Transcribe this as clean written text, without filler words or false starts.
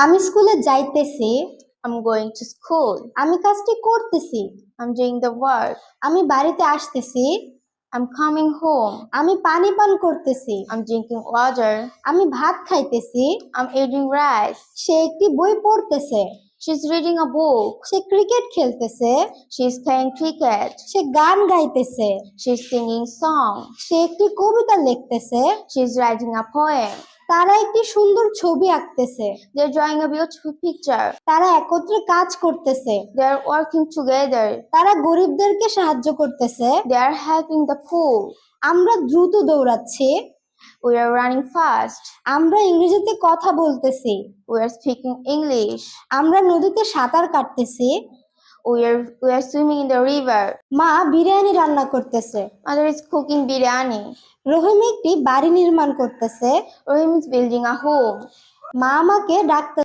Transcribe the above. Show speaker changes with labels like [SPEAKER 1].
[SPEAKER 1] আমি স্কুলে যাইতেছি।
[SPEAKER 2] I'm going to school.
[SPEAKER 1] আমি কাজটি করতেছি।
[SPEAKER 2] I'm doing the work.
[SPEAKER 1] আমি বাড়িতে আসতেছি।
[SPEAKER 2] I'm coming home.
[SPEAKER 1] আমি পানি পান করতেছি।
[SPEAKER 2] I'm drinking water.
[SPEAKER 1] আমি ভাত খাইতেছি।
[SPEAKER 2] I'm eating rice.
[SPEAKER 1] সে একটি বই পড়তেছে।
[SPEAKER 2] She's reading a book.
[SPEAKER 1] Say cricket খেলতেছে।
[SPEAKER 2] She's playing cricket.
[SPEAKER 1] সে গান গাইতেছে।
[SPEAKER 2] She's singing song.
[SPEAKER 1] সে একটি কবিতা লিখতেছে।
[SPEAKER 2] She's writing a poem.
[SPEAKER 1] তারা একটি সুন্দর ছবি আঁকতেছে।
[SPEAKER 2] They're drawing a beautiful picture.
[SPEAKER 1] তারা একত্রে কাজ করতেছে।
[SPEAKER 2] They're working together.
[SPEAKER 1] তারা গরিবদেরকে সাহায্য করতেছে।
[SPEAKER 2] They are helping the poor.
[SPEAKER 1] আমরা দ্রুত দৌড়াচ্ছি।
[SPEAKER 2] We are running fast.
[SPEAKER 1] আমরা ইংরেজিতে কথা বলতেছি।
[SPEAKER 2] We are speaking English.
[SPEAKER 1] আমরা নদীতে সাঁতার কাটতেছি।
[SPEAKER 2] We are swimming in the river.
[SPEAKER 1] মা বিরিয়ানি রান্না করতেছে।
[SPEAKER 2] Mother is cooking biryani.
[SPEAKER 1] রহিম একটি বাড়ি নির্মাণ করতেছে।
[SPEAKER 2] Rahim is building a home.
[SPEAKER 1] মা আমাকে ডাকতে